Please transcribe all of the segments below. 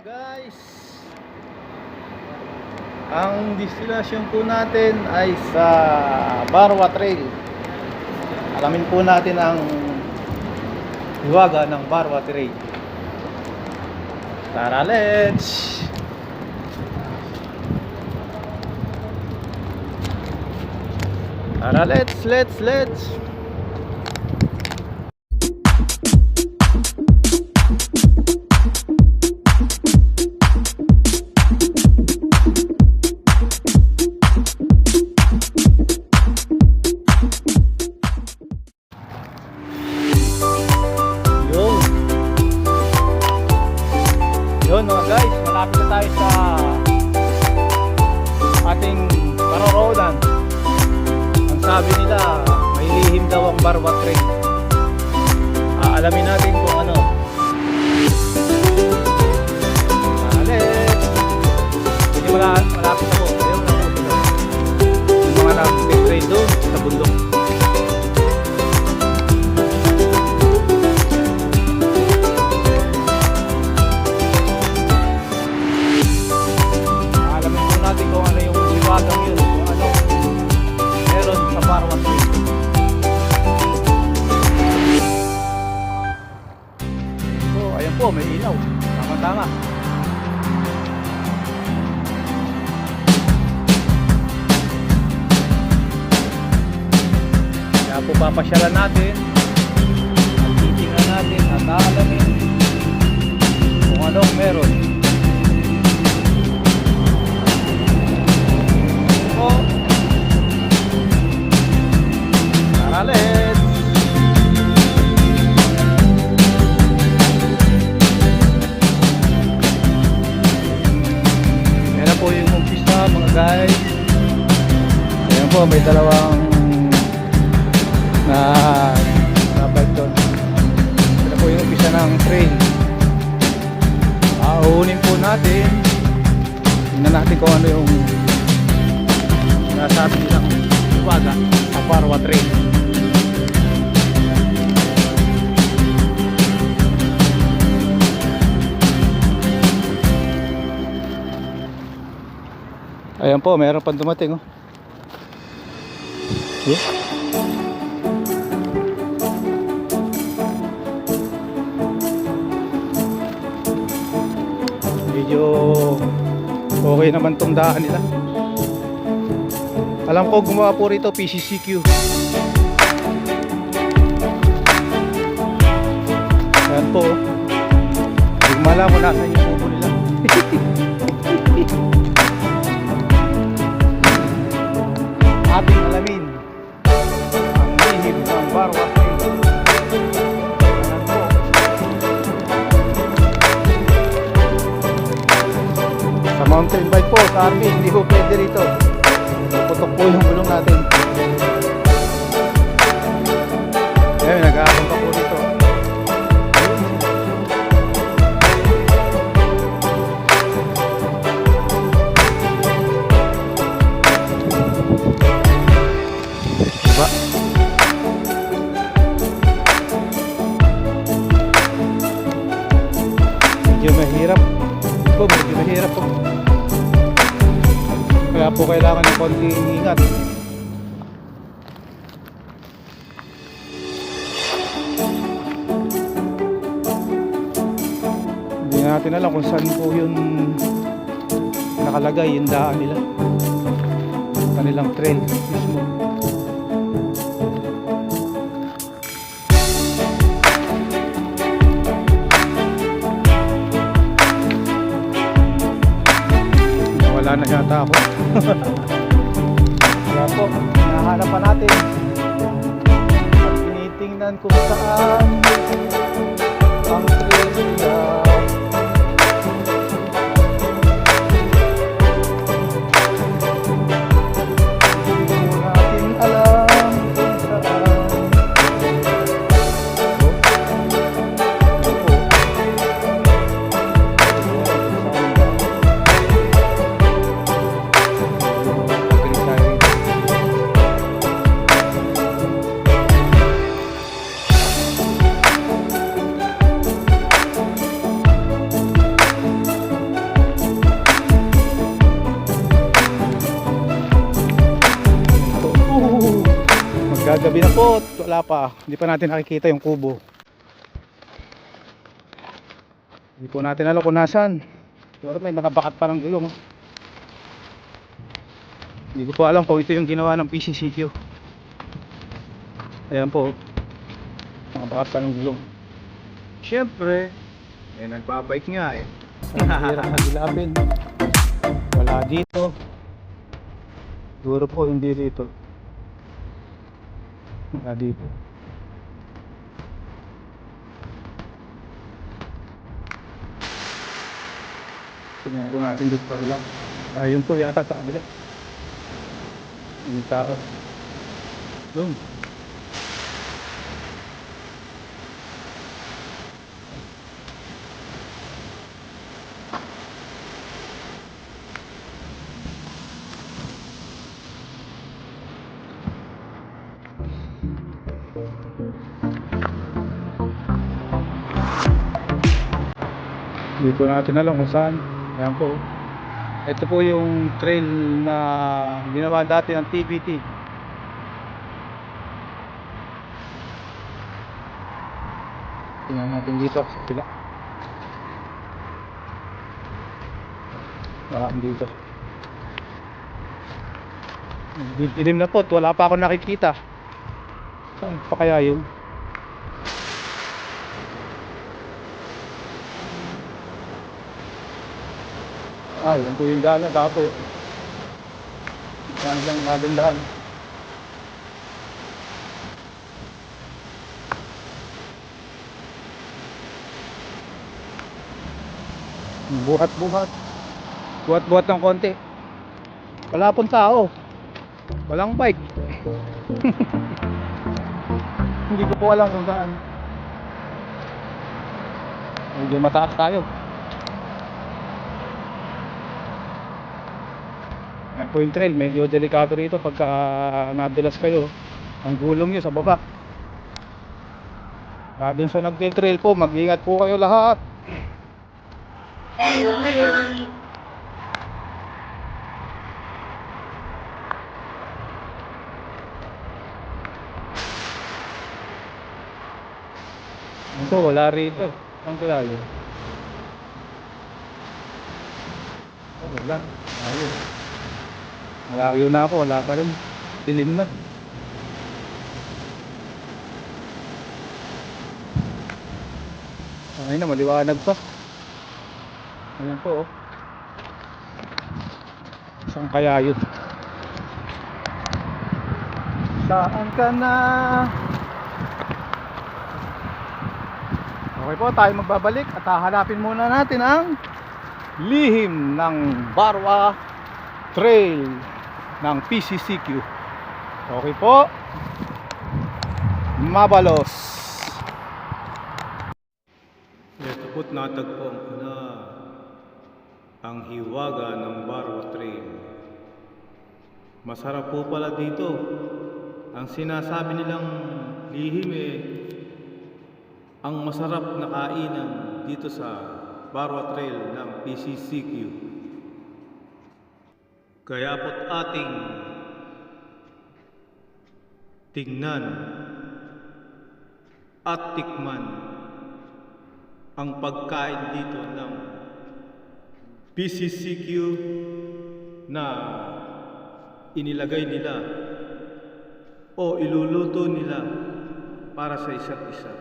guys, ang destinasyon po natin ay sa Barwa Trail. Alamin po natin ang hiwaga ng Barwa Trail. Tara, let's! Tara, let's! Yun mga guys, malapit na tayo sa ating paroroonan. Ang sabi nila, may lihim daw ang Barwa Trail. Aalamin natin kung ano. Hindi malapit na po. Ayaw na po. Yung mga nag-trail doon sa bundok. Kung ano yung hiwagang yun, kung ano meron sa Barwa Trail. So ayan po, may ilaw, tama. Kaya po papasyalan natin at titingnan natin at aalamin kung anong meron. Let's! Yan na po yung umpisa mga guys. Ayan po, may dalawang bike doon. Yan na po yung umpisa ng train. Uunin po natin. Tingnan natin kung ano yung nasabi nilang hiwaga sa Barwa Trail. Ayan po, mayroon pang dumating oh. Yeah. Medyo okay naman tong daan nila. Alam ko gumawa po rito PCCQ. Ayan po. Hindi mo alam kung nasan yung upo nila. Ating alamin ang lihim ng Barwa Trail. Sa mountain bike po, sa RV, hindi po pwede rito. Putok po yung gulong natin. Ayan, nag-aabang pa po dito. Diba? Medyo mahirap. Medyo mahirap po. Kaya po kailangan ng konting ingat. Hindi natin alam kung saan po yun nakalagay yung daan nila, kanilang trail mismo. Wala na yata ako. Kaya po, hinahanap pa natin at tinitingnan kung saan ang trail nila. Hindi mo natin alam kung saan. gabi na po, wala pa. Hindi pa natin nakikita yung kubo. Hindi po natin alam kung nasaan. Pero may nakabakat pa ng gulong. Hindi ko po alam kung ito yung ginawa ng PCCQ. Ayan po, nakabakat pa ng gulong. Siyempre, nagbabike nga eh. Hirap na dilapin. Wala dito. Siguro po hindi dito. Wala dito. Tingnan ko natin dito pa lang. Ayun po yata sa kabila. Yung tao. Doon. Hindi po natin alam kung saan. Ayan po. Ito po yung trail na ginawa dati ng TBT. Tingnan natin dito sa pila. Dito. Dilim na po. Wala pa ako nakikita. Saan pa kaya yun? Yan po yung daan na dapat. Yan lang natin daan. Buhat-buhat. Buhat-buhat ng konti. Wala pong tao. Walang bike. Hindi ko po alam kung saan. Medyo mataas tayo. Yan po yung trail, medyo delikado rito pagka nadulas kayo. Ang gulong nyo sa baba. Dun sa nagte-trail po, mag-ingat po kayo lahat. Ito, wala rito. Ang kalayo. Wala. Ayun. Malayo na ako, wala pa rin. Dilim na. Ay na, maliwanag pa. Ayan po oh. Saan kaya yun? Saan ka na? Okay po, tayo magbabalik at hahanapin muna natin ang lihim ng Barwa Trail ng PCCQ. Okay po. Mabalos. Ito po't natagpuan ko na ang hiwaga ng Barwa Trail. Masarap po pala dito. Ang sinasabi nilang lihim ang masarap na kainan dito sa Barwa Trail ng PCCQ. Kaya po't ating tingnan at tikman ang pagkain dito ng PCCQ na inilagay nila o iluluto nila para sa isa't isa.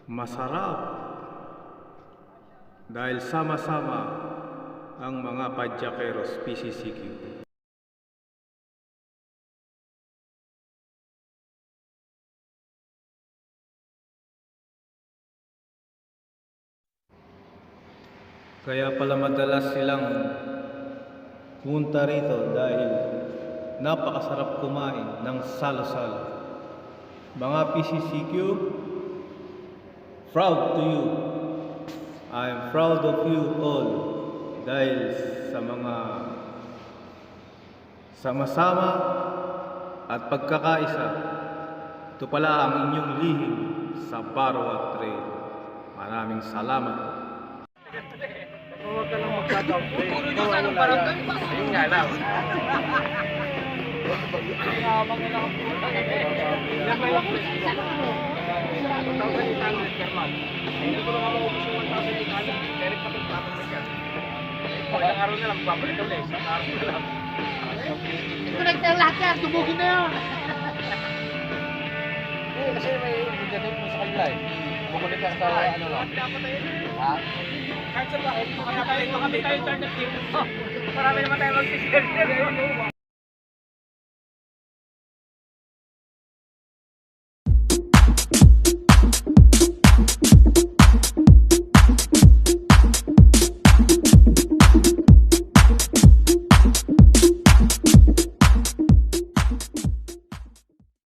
Masarap dahil sama-sama ang mga padyakeros PCCQ. Kaya pala madalas silang pumunta rito dahil napakasarap kumain ng salo-salo. Mga PCCQ, proud to you. I am proud of you all dahil sa mga sama-sama at pagkakaisa. Ito pala ang inyong lihim sa Barwa Trail. Maraming salamat. Huwag ka lang magkataon. Puro nyo sa anong barangay. Ayun nga lang. Connect na lahat yan, tubugin na yan. Kasi may ganun mo sa kanila eh. Bukulit ka sa ano lang. Ha? Kahit sa bahay, makakabit tayo internet dito. Marami naman tayo mag-share.